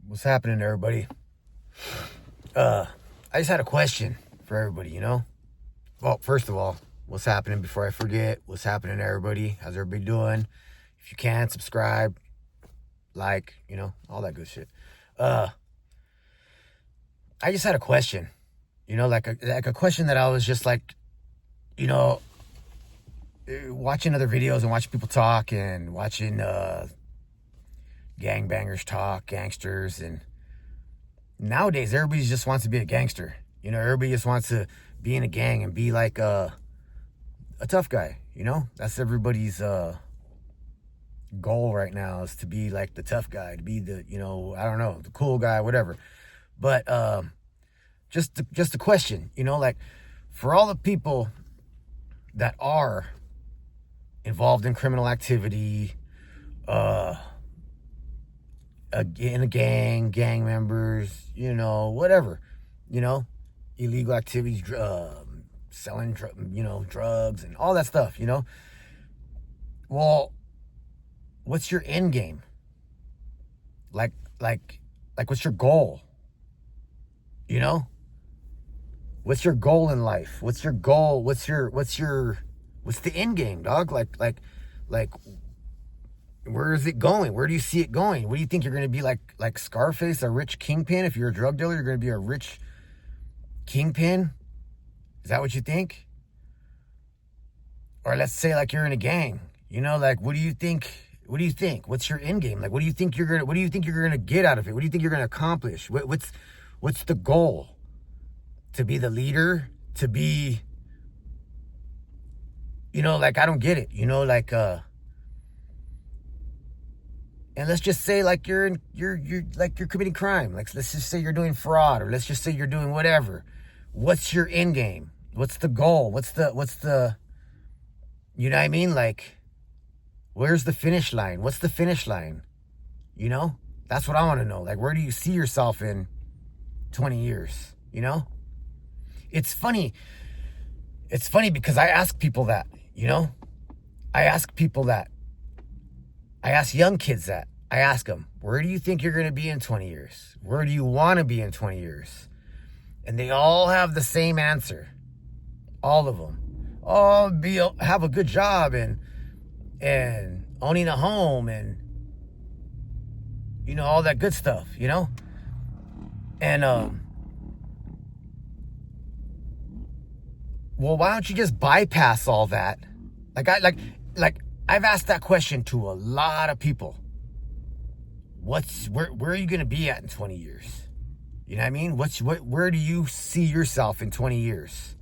What's happening, everybody? I just had a question for everybody, Well, first of all, what's happening before I forget? What's happening, everybody? How's everybody doing? If you can, subscribe, like, all that good shit. I just had a question, like a question that I was just like, watching other videos and watching people talk and watching gangbangers talk, gangsters, and nowadays everybody just wants to be a gangster. Everybody just wants to be in a gang and be like a tough guy. That's everybody's goal right now, is to be like the tough guy, to be the I don't know, the cool guy, whatever. But just a question, like, for all the people that are involved in criminal activity, in a gang members, whatever, illegal activities, selling, drugs and all that stuff, Well, what's your end game? Like, what's your goal? What's your goal in life? What's your goal? What's the end game, dog? Like, where is it going? Where do you see it going? What do you think, you're going to be like Scarface, a rich kingpin? If you're a drug dealer, you're going to be a rich kingpin? Is that what you think? Or let's say like you're in a gang, like, what do you think? What's your end game? Like, what do you think you're going to get out of it? What do you think you're going to accomplish? What's the goal? To be the leader, to be, like, I don't get it, and let's just say like you're committing crime. Like, let's just say you're doing fraud, or let's just say you're doing whatever. What's your end game? What's the goal? What's the you know what I mean? Like, where's the finish line? What's the finish line? That's what I want to know. Like, where do you see yourself in 20 years? It's funny because I ask people that, I ask young kids that. I ask them, where do you think you're going to be in 20 years? Where do you want to be in 20 years? And they all have the same answer. All of them. Oh, have a good job and owning a home and, all that good stuff, And, well, why don't you just bypass all that? I've asked that question to a lot of people. Where are you going to be at in 20 years? You know what I mean? Where do you see yourself in 20 years?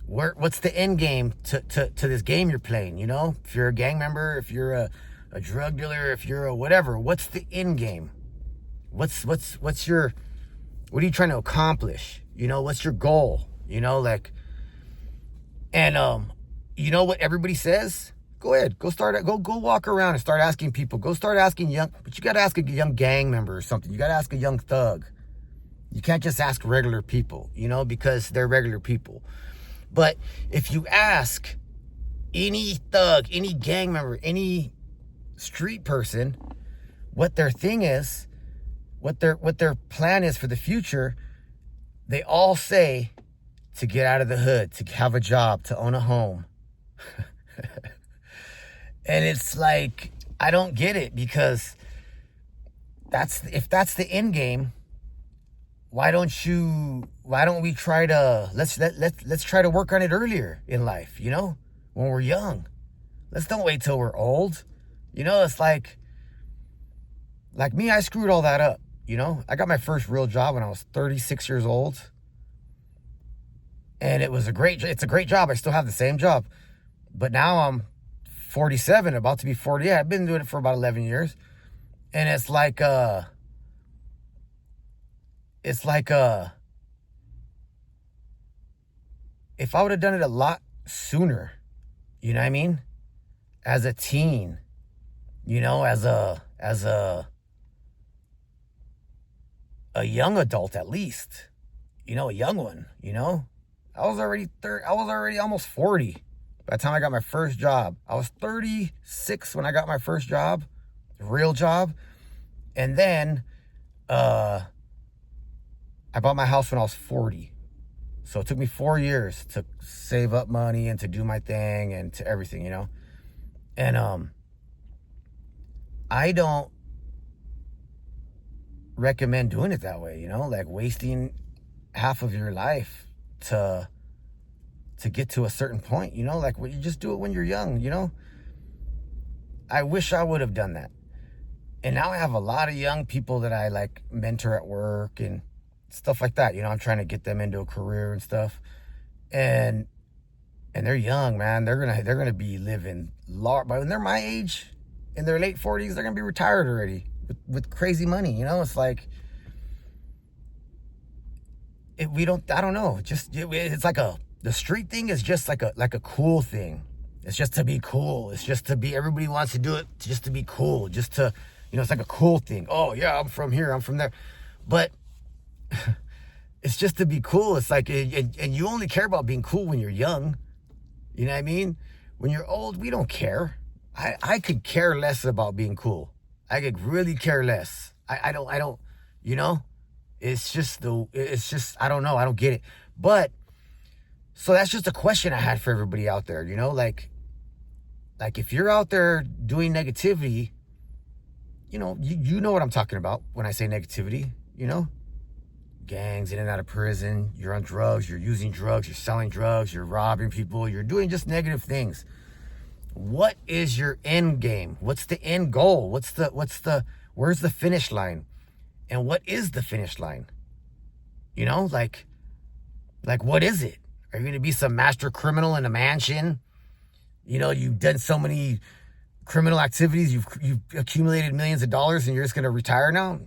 What's the end game to this game you're playing? If you're a gang member, if you're a drug dealer, if you're a whatever, what's the end game? What are you trying to accomplish? What's your goal? And what everybody says? Go ahead, go walk around and start asking people. Go start asking but you got to ask a young gang member or something. You got to ask a young thug. You can't just ask regular people, because they're regular people. But if you ask any thug, any gang member, any street person, what their thing is, what their plan is for the future, they all say to get out of the hood, to have a job, to own a home. And it's like, I don't get it, because if that's the end game, why don't we try to let's try to work on it earlier in life, when we're young. Let's don't wait till we're old. It's like me, I screwed all that up. I got my first real job when I was 36 years old. And it's a great job. I still have the same job. But now I'm 47, about to be 40. Yeah, I've been doing it for about 11 years. And it's like, if I would have done it a lot sooner, you know what I mean? As a teen, as a young adult, at least, a young one, I was already almost 40 by the time I got my first job. I was 36 when I got my first job, real job. And then I bought my house when I was 40. So it took me 4 years to save up money and to do my thing and to everything, And I don't recommend doing it that way, like wasting half of your life to get to a certain point, like you just do it when you're young. I wish I would have done that. And now I have a lot of young people that I like mentor at work and stuff like that. I'm trying to get them into a career and stuff. And they're young, man. They're gonna be living large. But when they're my age, in their late 40s, they're gonna be retired already with crazy money. It's like I don't know. It's like the street thing is just like a cool thing. It's just to be cool. It's just to be. Everybody wants to do it just to be cool. Just to, it's like a cool thing. Oh yeah, I'm from here. I'm from there, but it's just to be cool. It's like, and you only care about being cool when you're young. You know what I mean? When you're old, we don't care. I could care less about being cool. I could really care less. I don't, it's just, I don't know. I don't get it. But, so that's just a question I had for everybody out there, like if you're out there doing negativity, you know what I'm talking about when I say negativity, gangs in and out of prison, you're on drugs, you're using drugs, you're selling drugs, you're robbing people, you're doing just negative things. What is your end game? What's the end goal? Where's the finish line? And what is the finish line? Like what is it? Are you going to be some master criminal in a mansion? You've done so many criminal activities, you've accumulated millions of dollars, and you're just going to retire now?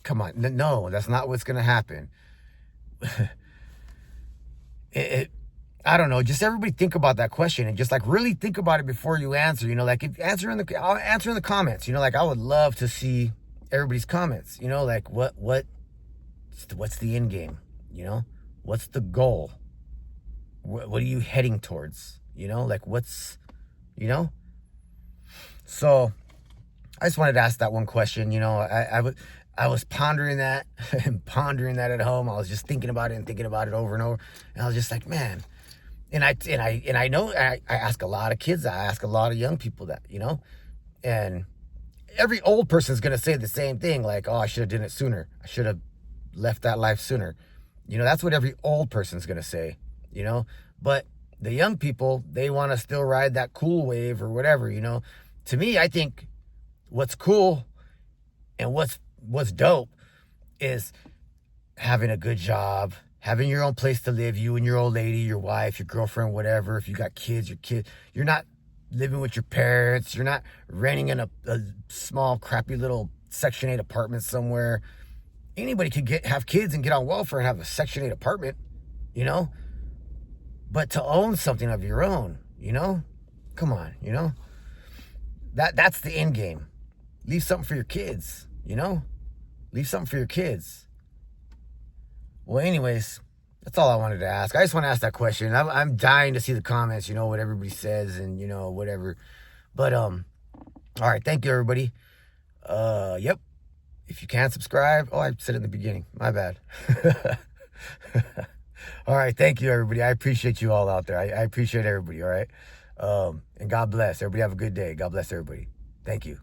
Come on. No, that's not what's going to happen. I don't know. Just everybody think about that question and just like really think about it before you answer. Like I'll answer in the comments. Like I would love to see everybody's comments. Like what's the end game? What's the goal? What are you heading towards? Like what's, So I just wanted to ask that one question. I was pondering that and pondering that at home. I was just thinking about it and thinking about it over and over. And I was just like, man. And I know I ask a lot of kids that. I ask a lot of young people that, And every old person's going to say the same thing. Like, oh, I should have done it sooner. I should have left that life sooner. That's what every old person's going to say, But the young people, they want to still ride that cool wave or whatever, To me, I think what's cool and what's dope is having a good job, having your own place to live, you and your old lady, your wife, your girlfriend, whatever. If you got kids, you're not living with your parents. You're not renting in a small, crappy little Section 8 apartment somewhere. Anybody could have kids and get on welfare and have a Section 8 apartment, But to own something of your own, come on, That's the end game. Leave something for your kids, Leave something for your kids. Well, anyways, that's all I wanted to ask. I just want to ask that question. I'm dying to see the comments, what everybody says and, whatever. But, all right. Thank you, everybody. Yep. If you can't subscribe. Oh, I said it in the beginning. My bad. All right. Thank you, everybody. I appreciate you all out there. I appreciate everybody. All right. And God bless. Everybody have a good day. God bless everybody. Thank you.